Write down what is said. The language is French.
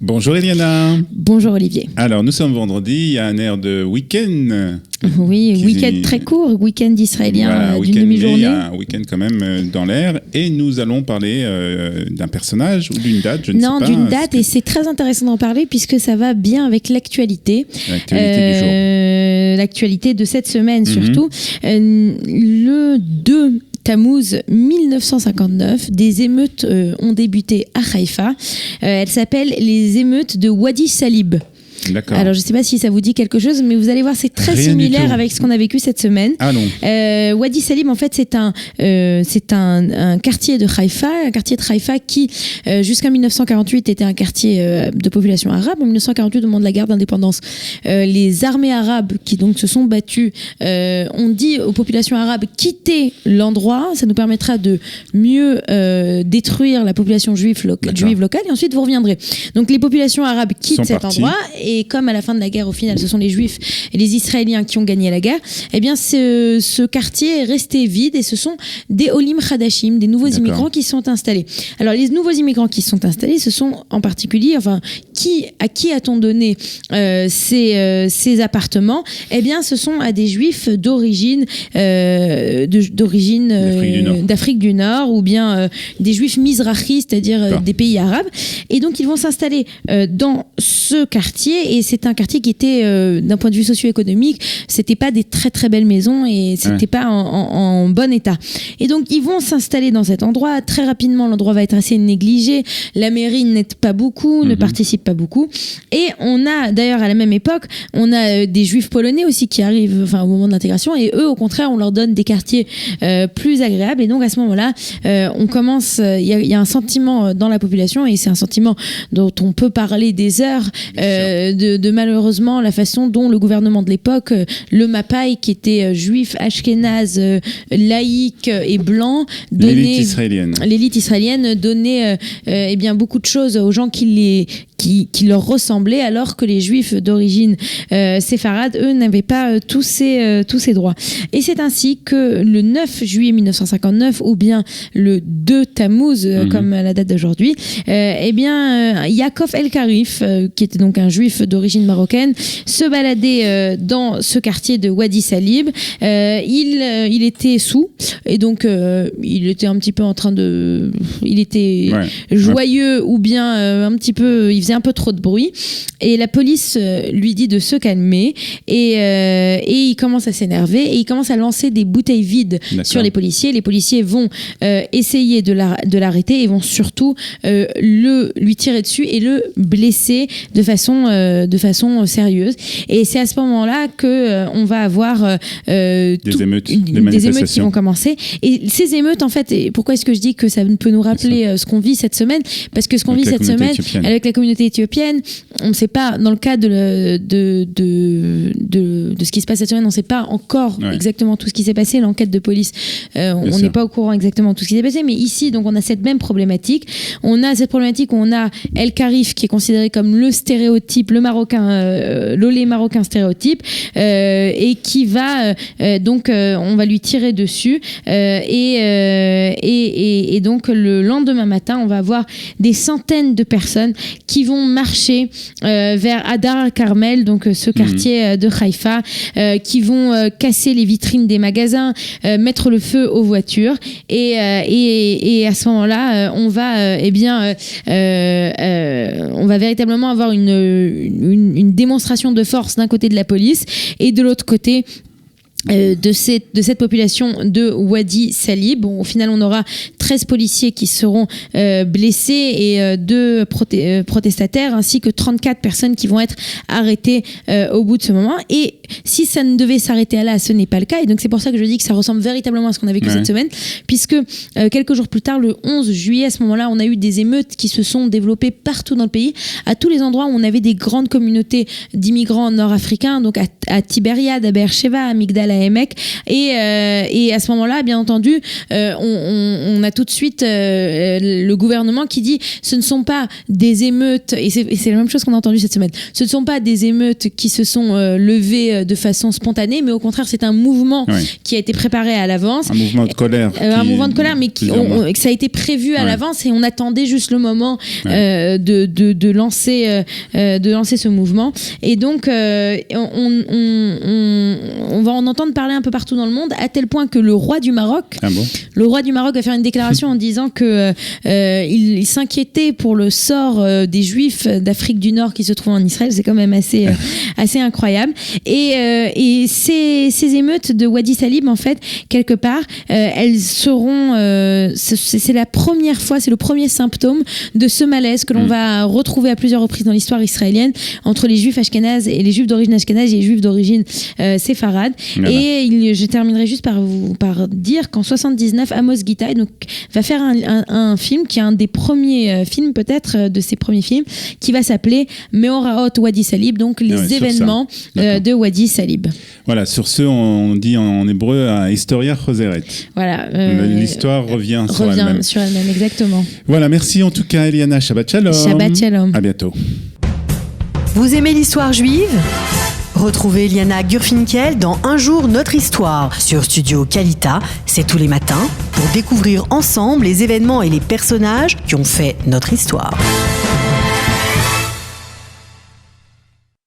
Bonjour Eliana. Bonjour Olivier. Alors nous sommes vendredi, il y a un air de week-end. Oui, week-end très court, week-end israélien voilà, d'une demi-journée. Il y a un week-end quand même dans l'air et nous allons parler d'un personnage ou d'une date, je ne sais pas. Non, d'une date et c'est très intéressant d'en parler puisque ça va bien avec l'actualité. L'actualité du jour. L'actualité de cette semaine surtout. Le 2 Tammuz 1959, des émeutes ont débuté à Haïfa. Elles s'appellent les émeutes de Wadi Salib. D'accord. Alors je ne sais pas si ça vous dit quelque chose, mais vous allez voir, c'est très similaire avec ce qu'on a vécu cette semaine. Ah non. Wadi Salib, en fait, c'est un quartier de Haïfa, qui jusqu'à 1948 était un quartier de population arabe. En 1948, au moment de la guerre d'indépendance, les armées arabes qui donc se sont battues ont dit aux populations arabes quittez l'endroit, ça nous permettra de mieux détruire la population juive locale et ensuite vous reviendrez. Donc les populations arabes quittent cet endroit. Et comme à la fin de la guerre, au final, ce sont les Juifs et les Israéliens qui ont gagné la guerre, eh bien, ce quartier est resté vide et ce sont des Olim Hadashim, des nouveaux immigrants qui sont installés. Alors, les nouveaux immigrants qui sont installés, ce sont en particulier, à qui a-t-on donné ces appartements ? Eh bien, ce sont à des Juifs d'origine d'Afrique du Nord ou bien des Juifs mizrahi, c'est-à-dire des pays arabes. Et donc, ils vont s'installer dans ce quartier. Et c'est un quartier qui était, d'un point de vue socio-économique, c'était pas des très très belles maisons et c'était pas en bon état. Et donc ils vont s'installer dans cet endroit. Très rapidement, l'endroit va être assez négligé. La mairie n'aide pas beaucoup, ne participe pas beaucoup. Et on a, d'ailleurs, à la même époque, on a des Juifs polonais aussi qui arrivent, au moment de l'intégration. Et eux, au contraire, on leur donne des quartiers plus agréables. Et donc à ce moment-là, on commence. Il y a un sentiment dans la population et c'est un sentiment dont on peut parler des heures. De malheureusement la façon dont le gouvernement de l'époque, le Mapai, qui était juif, ashkénaze, laïque et blanc, l'élite israélienne donnait beaucoup de choses aux gens qui leur ressemblaient, alors que les juifs d'origine séfarade, eux, n'avaient pas tous ces droits. Et c'est ainsi que le 9 juillet 1959, ou bien le 2 Tammuz, comme la date d'aujourd'hui, Yaakov El-Karif, qui était donc un juif d'origine marocaine, se baladait dans ce quartier de Wadi Salib. Il était sous, et donc il était un petit peu il était joyeux, ou bien un petit peu, il faisait un peu trop de bruit, et la police lui dit de se calmer, et il commence à s'énerver et il commence à lancer des bouteilles vides sur les policiers. Les policiers vont essayer de l'arrêter et vont surtout lui tirer dessus et le blesser de façon sérieuse. Et c'est à ce moment-là que on va avoir des émeutes qui vont commencer. Et ces émeutes, en fait, et pourquoi est-ce que je dis que ça peut nous rappeler ce qu'on vit cette semaine ? Parce que ce qu'on vit cette semaine avec la communauté éthiopienne, on ne sait pas, dans le cas de ce qui se passe cette semaine, on ne sait pas encore exactement tout ce qui s'est passé. L'enquête de police, on n'est pas au courant exactement de tout ce qui s'est passé. Mais ici, donc, on a cette même problématique. On a cette problématique où on a El Karif, qui est considéré comme le stéréotype, l'olé marocain stéréotype, et qui va on va lui tirer dessus, et donc le lendemain matin, on va avoir des centaines de personnes qui vont marcher vers Hadar Carmel, donc ce quartier de Haïfa, qui vont casser les vitrines des magasins, mettre le feu aux voitures, et à ce moment-là, on va véritablement avoir une démonstration de force d'un côté de la police et de l'autre côté de cette population de Wadi Salib. Au final, on aura 13 policiers qui seront blessés et 2 protestataires, ainsi que 34 personnes qui vont être arrêtées au bout de ce moment. Et si ça ne devait s'arrêter là, ce n'est pas le cas. Et donc, c'est pour ça que je dis que ça ressemble véritablement à ce qu'on a vécu cette semaine, puisque quelques jours plus tard, le 11 juillet, à ce moment-là, on a eu des émeutes qui se sont développées partout dans le pays, à tous les endroits où on avait des grandes communautés d'immigrants nord-africains, donc à Tibériade, à Beersheba, à Migdal à Emek. Et à ce moment-là, bien entendu, on a tout de suite le gouvernement qui dit ce ne sont pas des émeutes, et c'est la même chose qu'on a entendu cette semaine, ce ne sont pas des émeutes qui se sont levées de façon spontanée, mais au contraire c'est un mouvement qui a été préparé à l'avance. Un mouvement de colère. Un mouvement de colère, mais que ça a été prévu à l'avance, et on attendait juste le moment de lancer ce mouvement. Et donc on va en entendre parler un peu partout dans le monde, à tel point que le roi du Maroc va faire une déclaration en disant que il s'inquiétait pour le sort des Juifs d'Afrique du Nord qui se trouvent en Israël. C'est quand même assez incroyable. Et ces émeutes de Wadi Salib, en fait, quelque part, elles seront... c'est la première fois, c'est le premier symptôme de ce malaise que l'on va retrouver à plusieurs reprises dans l'histoire israélienne entre les Juifs ashkénazes et les Juifs d'origine ashkénaze et les Juifs d'origine séfarade. Voilà. Et je terminerai juste par dire qu'en 79, Amos Gitaï va faire un film qui est un des premiers films, peut-être, de ses premiers films, qui va s'appeler Meoraot Wadi Salib, donc les événements de Wadi Salib. Voilà, sur ce, on dit en hébreu Historia Choseret. Voilà. L'histoire revient sur elle-même. Exactement. Voilà, merci en tout cas, Eliana. Shabbat Shalom. Shabbat Shalom. À bientôt. Vous aimez l'histoire juive ? Retrouvez Liana Gurfinkel dans Un jour notre histoire sur Studio Kalita, c'est tous les matins, pour découvrir ensemble les événements et les personnages qui ont fait notre histoire.